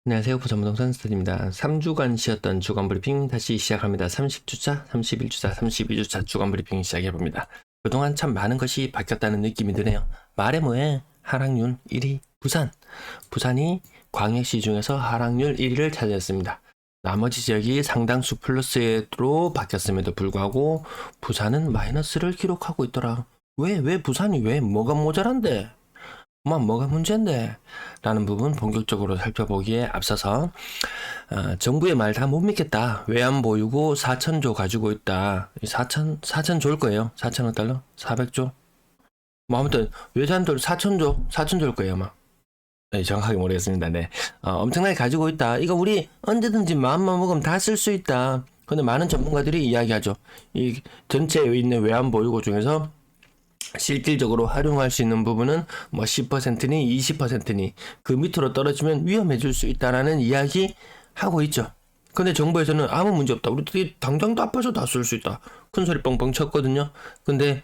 안녕하세요. 부산부동산 스터디입니다. 3주간 쉬었던 주간 브리핑 다시 시작합니다. 30주차, 31주차, 32주차 주간 브리핑 시작해봅니다. 그동안 참 많은 것이 바뀌었다는 느낌이 드네요. 말해 뭐해? 하락률 1위 부산. 부산이 광역시 중에서 하락률 1위를 차지했습니다. 나머지 지역이 상당수 플러스로 바뀌었음에도 불구하고 부산은 마이너스를 기록하고 있더라. 왜 부산이 뭐가 모자란데? 뭐가 문제인데? 라는 부분 본격적으로 살펴보기에 앞서서 정부의 말 다 못 믿겠다. 외환 보유고 4천조 가지고 있다. 4천 좋을 거예요. 4천억 달러? 400조? 뭐 아무튼 외환돌 4천조일 거예요 아마. 네, 정확하게 모르겠습니다. 네. 엄청나게 가지고 있다. 이거 우리 언제든지 마음만 먹으면 다 쓸 수 있다. 근데 많은 전문가들이 이야기하죠. 이 전체에 있는 외환 보유고 중에서 실질적으로 활용할 수 있는 부분은 뭐 10%니 20%니 그 밑으로 떨어지면 위험해질 수 있다라는 이야기 하고 있죠. 근데 정부에서는 아무 문제 없다. 우리들이 당장 나빠서 다 쓸 수 있다. 큰 소리 뻥뻥 쳤거든요. 근데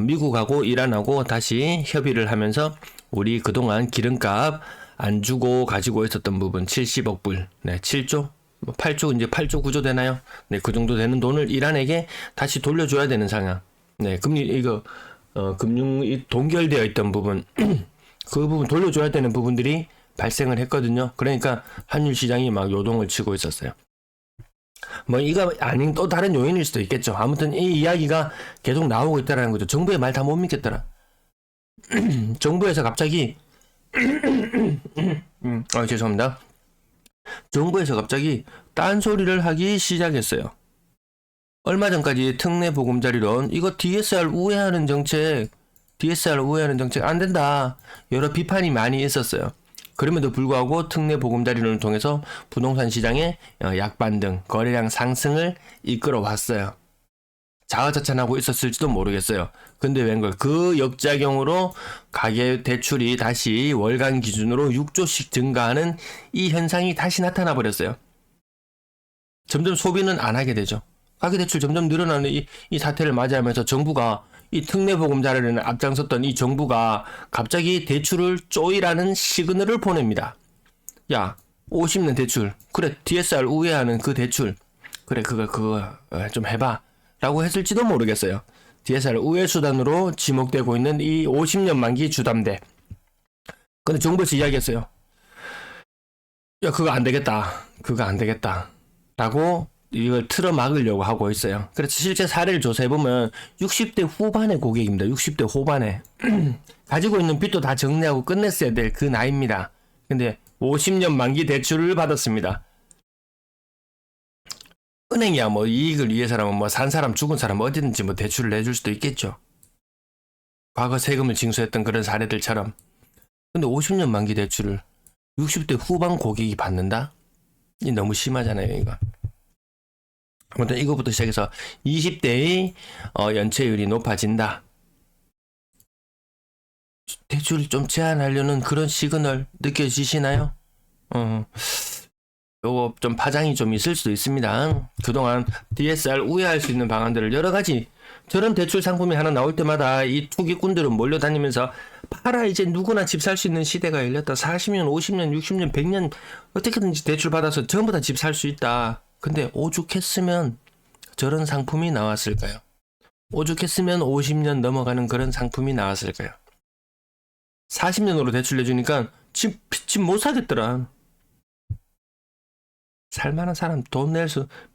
미국하고 이란하고 다시 협의를 하면서 우리 그동안 기름값 안 주고 가지고 있었던 부분 70억 불, 네, 7조, 8조 이제 8조 9조 되나요? 네, 그 정도 되는 돈을 이란에게 다시 돌려줘야 되는 상황. 네, 금리 이거 금융이 동결되어 있던 부분, 그 부분 돌려줘야 되는 부분들이 발생을 했거든요. 그러니까 환율 시장이 막 요동을 치고 있었어요. 뭐 이거 아닌 또 다른 요인일 수도 있겠죠. 아무튼 이 이야기가 계속 나오고 있다라는 거죠. 정부의 말 다 못 믿겠더라. 정부에서 갑자기 죄송합니다. 정부에서 갑자기 딴소리를 하기 시작했어요. 얼마 전까지 특례 보금자리론 이거 DSR 우회하는 정책 안 된다. 여러 비판이 많이 있었어요. 그럼에도 불구하고 특례 보금자리론을 통해서 부동산 시장의 약반등, 거래량 상승을 이끌어 왔어요. 자화자찬하고 있었을지도 모르겠어요. 근데 웬걸 그 역작용으로 가계 대출이 다시 월간 기준으로 6조씩 증가하는 이 현상이 다시 나타나 버렸어요. 점점 소비는 안 하게 되죠. 가계대출 점점 늘어나는 이 사태를 맞이하면서 정부가 이 특례보금자리를 앞장섰던 이 정부가 갑자기 대출을 쪼이라는 시그널을 보냅니다. 야, 50년 대출, 그래 DSR 우회하는 그 대출, 그래 그거 좀 해봐 라고 했을지도 모르겠어요. DSR 우회 수단으로 지목되고 있는 이 50년 만기 주담대. 근데 정부에서 이야기했어요. 야, 그거 안 되겠다 라고 이걸 틀어막으려고 하고 있어요. 그래서 실제 사례를 조사해보면 60대 후반의 고객입니다. 60대 후반에 가지고 있는 빚도 다 정리하고 끝냈어야 될 그 나이입니다. 근데 50년 만기 대출을 받았습니다. 은행이야 뭐 이익을 위해서라면 뭐 산 사람 죽은 사람 어디든지 뭐 대출을 내줄 수도 있겠죠. 과거 세금을 징수했던 그런 사례들처럼. 근데 50년 만기 대출을 60대 후반 고객이 받는다? 이 너무 심하잖아요 이거. 아무튼 이거부터 시작해서 20대의 연체율이 높아진다. 대출 좀 제한하려는 그런 시그널 느껴지시나요? 요거 좀 파장이 좀 있을 수도 있습니다. 그동안 DSR 우회할 수 있는 방안들을 여러 가지 저런 대출 상품이 하나 나올 때마다 이 투기꾼들은 몰려다니면서 팔아 이제 누구나 집 살 수 있는 시대가 열렸다. 40년, 50년, 60년, 100년 어떻게든지 대출 받아서 전부 다 집 살 수 있다. 근데 오죽했으면 저런 상품이 나왔을까요? 오죽했으면 50년 넘어가는 그런 상품이 나왔을까요? 40년으로 대출 내주니까 집 못 사겠더라. 살만한 사람,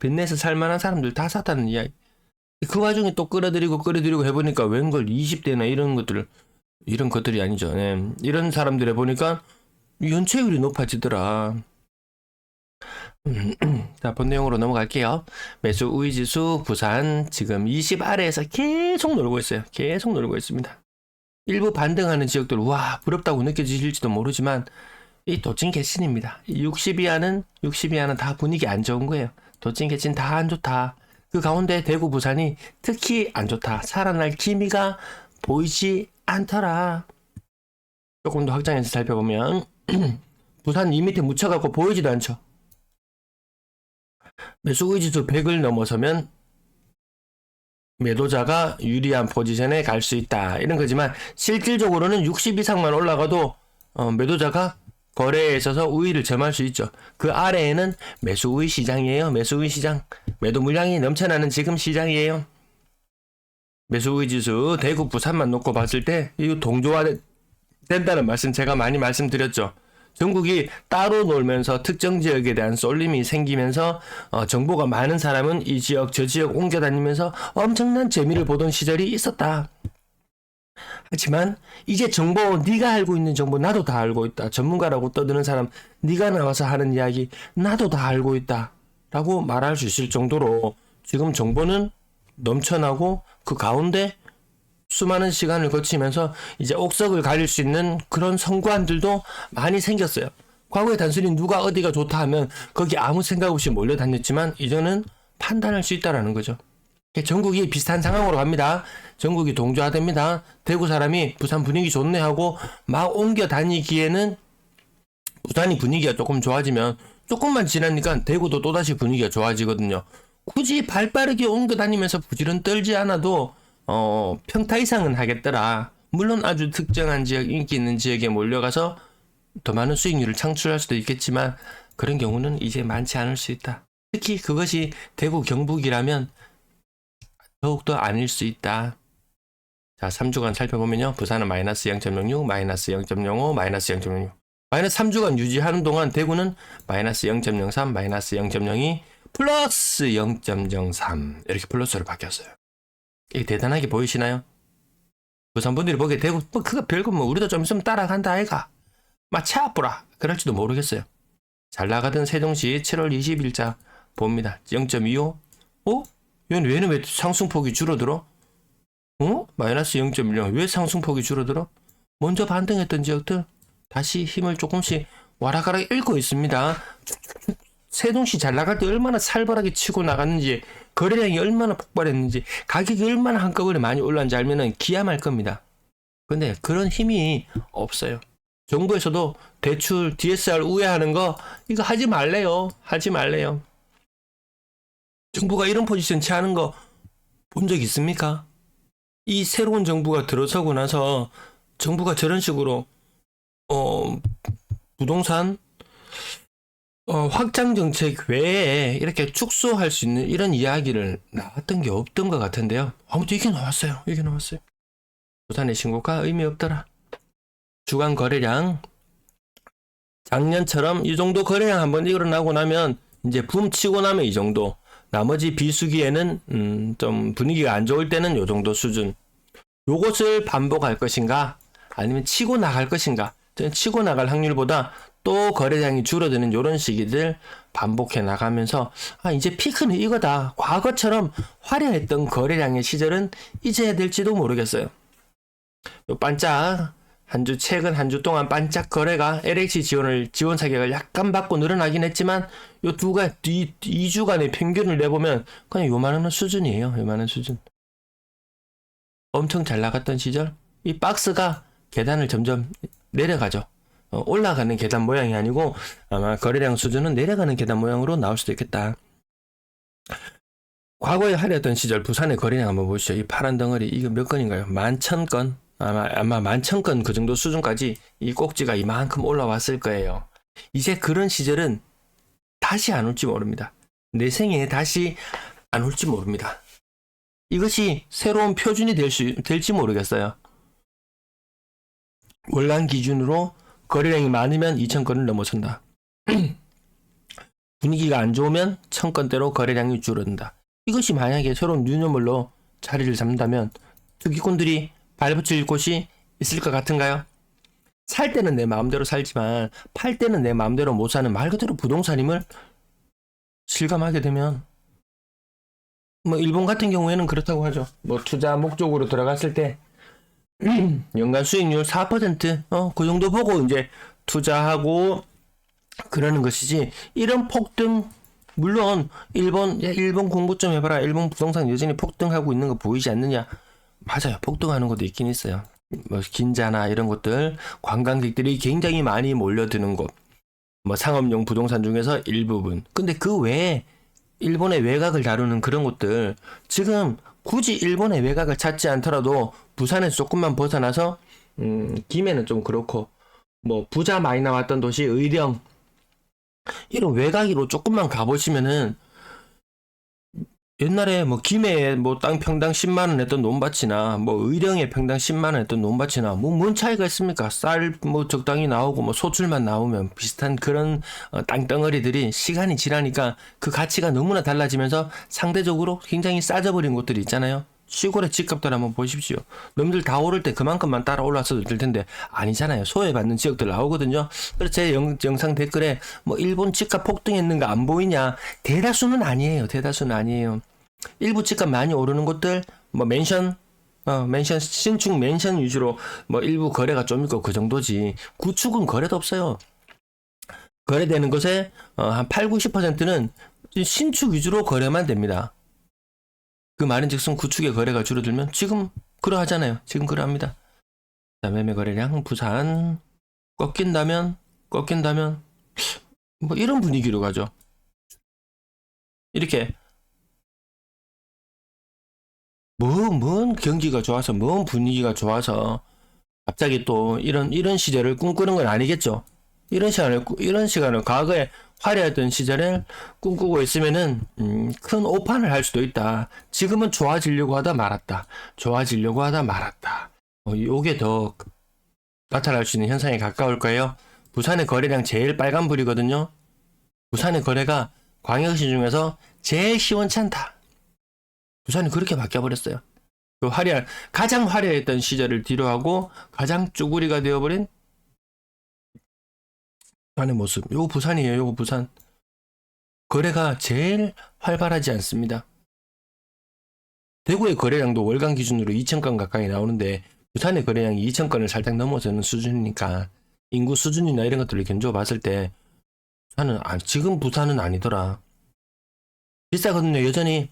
빚 내서 살만한 사람들 다 샀다는 이야기. 그 와중에 또 끌어들이고 해보니까 웬걸 20대나 이런 것들이 아니죠. 네. 이런 사람들 해보니까 연체율이 높아지더라. 자, 본 내용으로 넘어갈게요. 매수 우위지수 부산 지금 20 아래에서 계속 놀고 있어요. 계속 놀고 있습니다. 일부 반등하는 지역들 와 부럽다고 느껴지실지도 모르지만 이 도찐 개찐입니다. 60 이하는 다 분위기 안 좋은 거예요. 도찐 개찐 다 안 좋다. 그 가운데 대구 부산이 특히 안 좋다. 살아날 기미가 보이지 않더라. 조금 더 확장해서 살펴보면 부산 이 밑에 묻혀갖고 보이지도 않죠. 매수의지수 100을 넘어서면 매도자가 유리한 포지션에 갈 수 있다. 이런 거지만 실질적으로는 60 이상만 올라가도 매도자가 거래에 있어서 우위를 점할 수 있죠. 그 아래에는 매수 우위 시장이에요. 매수 우위 시장. 매도 물량이 넘쳐나는 지금 시장이에요. 매수 우위 지수 대구 부산만 놓고 봤을 때 이거 동조화 된다는 말씀 제가 많이 말씀드렸죠. 전국이 따로 놀면서 특정 지역에 대한 쏠림이 생기면서 정보가 많은 사람은 이 지역 저 지역 옮겨 다니면서 엄청난 재미를 보던 시절이 있었다. 하지만 이제 정보, 네가 알고 있는 정보 나도 다 알고 있다. 전문가라고 떠드는 사람 네가 나와서 하는 이야기 나도 다 알고 있다 라고 말할 수 있을 정도로 지금 정보는 넘쳐나고 그 가운데 수많은 시간을 거치면서 이제 옥석을 가릴 수 있는 그런 선관들도 많이 생겼어요. 과거에 단순히 누가 어디가 좋다 하면 거기 아무 생각 없이 몰려다녔지만 이제는 판단할 수 있다라는 거죠. 전국이 비슷한 상황으로 갑니다. 전국이 동조화됩니다. 대구 사람이 부산 분위기 좋네 하고 막 옮겨 다니기에는 부산이 분위기가 조금 좋아지면 조금만 지나니까 대구도 또다시 분위기가 좋아지거든요. 굳이 발 빠르게 옮겨 다니면서 부지런 떨지 않아도 평타 이상은 하겠더라. 물론 아주 특정한 지역, 인기 있는 지역에 몰려가서 더 많은 수익률을 창출할 수도 있겠지만 그런 경우는 이제 많지 않을 수 있다. 특히 그것이 대구 경북이라면 더욱더 아닐 수 있다. 자, 3주간 살펴보면요. 부산은 마이너스 0.06, 마이너스 0.05, 마이너스 0.06. 마이너스 3주간 유지하는 동안 대구는 마이너스 0.03, 마이너스 0.02, 플러스 0.03 이렇게 플러스로 바뀌었어요. 이게 대단하게 보이시나요? 부산 분들이 보기에 대구 그거 별거 뭐 우리도 좀 있으면 따라간다 아이가. 마치 아프라 그럴지도 모르겠어요. 잘 나가던 세종시 7월 20일자 봅니다. 0.25. 얘는 왜 상승폭이 줄어들어? 마이너스 0.10. 왜 상승폭이 줄어들어? 먼저 반등했던 지역들 다시 힘을 조금씩 와라가락 잃고 있습니다. 세종시 잘 나갈 때 얼마나 살벌하게 치고 나갔는지, 거래량이 얼마나 폭발했는지, 가격이 얼마나 한꺼번에 많이 올랐는지 알면은 기함할 겁니다. 근데 그런 힘이 없어요. 정부에서도 대출 DSR 우회하는 거 이거 하지 말래요. 하지 말래요. 정부가 이런 포지션 취하는 거 본 적 있습니까? 이 새로운 정부가 들어서고 나서 정부가 저런 식으로 부동산 확장 정책 외에 이렇게 축소할 수 있는 이런 이야기를 나왔던 게 없던 것 같은데요. 아무튼 이게 나왔어요. 이게 나왔어요. 부산의 신고가 의미 없더라. 주간 거래량 작년처럼 이 정도 거래량 한번 일어나고 나면 이제 붐 치고 나면 이 정도. 나머지 비수기에는 좀 분위기가 안 좋을 때는 요 정도 수준. 요것을 반복할 것인가 아니면 치고 나갈 것인가. 저는 치고 나갈 확률보다 또 거래량이 줄어드는 요런 시기들 반복해 나가면서 이제 피크는 이거다. 과거처럼 화려했던 거래량의 시절은 이제야 될지도 모르겠어요. 요 반짝 최근 한 주 동안 반짝 거래가 LH 지원 사격을 약간 받고 늘어나긴 했지만 요 2주간의 평균을 내보면 그냥 요만한 수준이에요. 요만한 수준. 엄청 잘 나갔던 시절 이 박스가 계단을 점점 내려가죠. 올라가는 계단 모양이 아니고 아마 거래량 수준은 내려가는 계단 모양으로 나올 수도 있겠다. 과거에 화려했던 시절 부산의 거래량 한번 보시죠. 이 파란 덩어리 이거 몇 건인가요? 11,000건. 아마 11,000건 그 정도 수준까지 이 꼭지가 이만큼 올라왔을 거예요. 이제 그런 시절은 다시 안 올지 모릅니다. 내 생에 다시 안 올지 모릅니다. 이것이 새로운 표준이 될지 모르겠어요. 월간 기준으로 거래량이 많으면 2,000건을 넘어선다. 분위기가 안 좋으면 1,000건대로 거래량이 줄어든다. 이것이 만약에 새로운 뉴노멀로 자리를 잡는다면 투기꾼들이 발붙일 곳이 있을 것 같은가요? 살 때는 내 마음대로 살지만 팔 때는 내 마음대로 못 사는 말 그대로 부동산임을 실감하게 되면 일본 같은 경우에는 그렇다고 하죠. 투자 목적으로 들어갔을 때 연간 수익률 4% 그 정도 보고 이제 투자하고 그러는 것이지 이런 폭등 물론 일본 공부 좀 해봐라. 일본 부동산 여전히 폭등하고 있는 거 보이지 않느냐? 맞아요. 폭등하는 것도 있긴 있어요. 긴자나 이런 곳들 관광객들이 굉장히 많이 몰려드는 곳 상업용 부동산 중에서 일부분. 근데 그 외에 일본의 외곽을 다루는 그런 곳들 지금 굳이 일본의 외곽을 찾지 않더라도 부산에서 조금만 벗어나서 김해는 좀 그렇고 뭐 부자 많이 나왔던 도시 의령 이런 외곽으로 조금만 가보시면은 옛날에 뭐 김해에 뭐 땅 평당 10만 원 했던 논밭이나 뭐 의령에 평당 10만 원 했던 논밭이나 뭐 뭔 차이가 있습니까? 쌀 뭐 적당히 나오고 뭐 소출만 나오면 비슷한 그런 땅덩어리들이 시간이 지나니까 그 가치가 너무나 달라지면서 상대적으로 굉장히 싸져버린 곳들이 있잖아요. 시골의 집값들 한번 보십시오. 놈들 다 오를 때 그만큼만 따라 올랐어도 될 텐데 아니잖아요. 소외받는 지역들 나오거든요. 그래서 제 영상 댓글에 뭐 일본 집값 폭등했는가 안 보이냐? 대다수는 아니에요. 대다수는 아니에요. 일부 집값 많이 오르는 곳들, 뭐 맨션, 신축 맨션 위주로 뭐 일부 거래가 좀 있고 그 정도지. 구축은 거래도 없어요. 거래되는 것에 한 8, 90%는 신축 위주로 거래만 됩니다. 그 말인즉슨 구축의 거래가 줄어들면 지금 그러하잖아요. 지금 그러합니다. 자, 매매 거래량 부산 꺾인다면 뭐 이런 분위기로 가죠. 이렇게 뭔 경기가 좋아서 뭔 분위기가 좋아서 갑자기 또 이런 시절을 꿈꾸는 건 아니겠죠. 이런 시간을 과거에 화려했던 시절을 꿈꾸고 있으면은 큰 오판을 할 수도 있다. 지금은 좋아지려고 하다 말았다. 요게 더 나타날 수 있는 현상에 가까울 거예요. 부산의 거래량 제일 빨간불이거든요. 부산의 거래가 광역시 중에서 제일 시원찮다. 부산이 그렇게 바뀌어버렸어요. 그 가장 화려했던 시절을 뒤로하고 가장 쭈구리가 되어버린 부산의 모습. 요거 부산이에요. 요거 부산. 거래가 제일 활발하지 않습니다. 대구의 거래량도 월간 기준으로 2,000건 가까이 나오는데 부산의 거래량이 2,000건을 살짝 넘어서는 수준이니까 인구 수준이나 이런 것들을 견주어 봤을 때 지금 부산은 아니더라. 비싸거든요. 여전히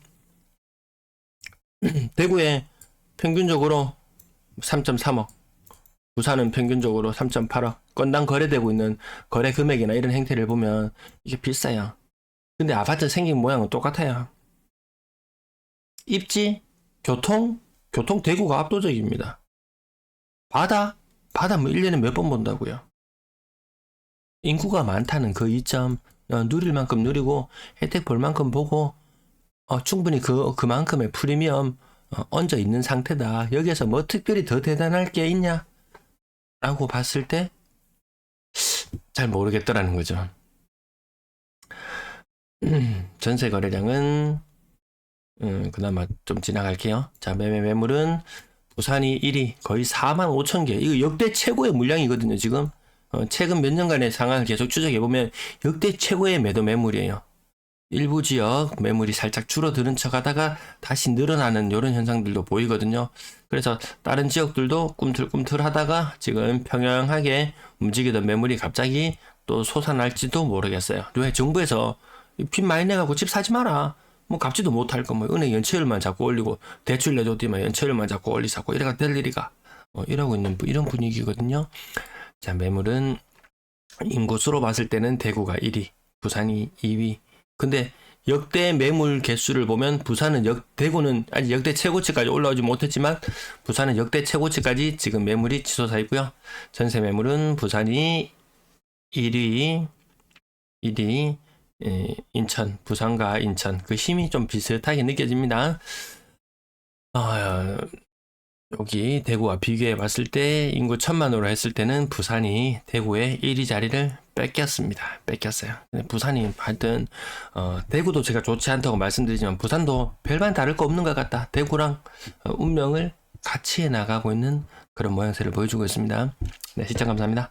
대구에 평균적으로 3.3억, 부산은 평균적으로 3.8억, 건당 거래되고 있는 거래 금액이나 이런 행태를 보면 이게 비싸요. 근데 아파트 생긴 모양은 똑같아요. 입지, 교통 대구가 압도적입니다. 바다 뭐 1년에 몇 번 본다고요. 인구가 많다는 그 이점, 누릴 만큼 누리고 혜택 볼 만큼 보고 충분히 그만큼의 프리미엄 얹어 있는 상태다. 여기에서 뭐 특별히 더 대단할 게 있냐? 라고 봤을 때 잘 모르겠더라는 거죠. 전세 거래량은 그나마 좀 지나갈게요. 자, 매물은 부산이 1위, 거의 45,000개. 이거 역대 최고의 물량이거든요, 지금. 최근 몇 년간의 상황을 계속 추적해보면 역대 최고의 매도 매물이에요. 일부 지역 매물이 살짝 줄어드는 척 하다가 다시 늘어나는 이런 현상들도 보이거든요. 그래서 다른 지역들도 꿈틀꿈틀 하다가 지금 평양하게 움직이던 매물이 갑자기 또 솟아날지도 모르겠어요. 왜 정부에서 빚 많이 내가고 집 사지 마라. 뭐 갚지도 못할 거 뭐 은행 연체율만 자꾸 올리고 대출 내줬더니만 연체율만 자꾸 올리자고 이래가 될 일이가 이러고 있는 이런 분위기거든요. 자, 매물은 인구수로 봤을 때는 대구가 1위, 부산이 2위. 근데 역대 매물 개수를 보면 대구는 아직 역대 최고치까지 올라오지 못했지만 부산은 역대 최고치까지 지금 매물이 치솟아 있고요. 전세 매물은 부산이 1위, 인천, 부산과 인천 그 힘이 좀 비슷하게 느껴집니다. 여기 대구와 비교해 봤을 때 인구 1,000만으로 했을 때는 부산이 대구의 1위 자리를 뺏겼어요. 부산이 하여튼 대구도 제가 좋지 않다고 말씀드리지만 부산도 별반 다를 거 없는 것 같다. 대구랑 운명을 같이 해 나가고 있는 그런 모양새를 보여주고 있습니다. 네, 시청 감사합니다.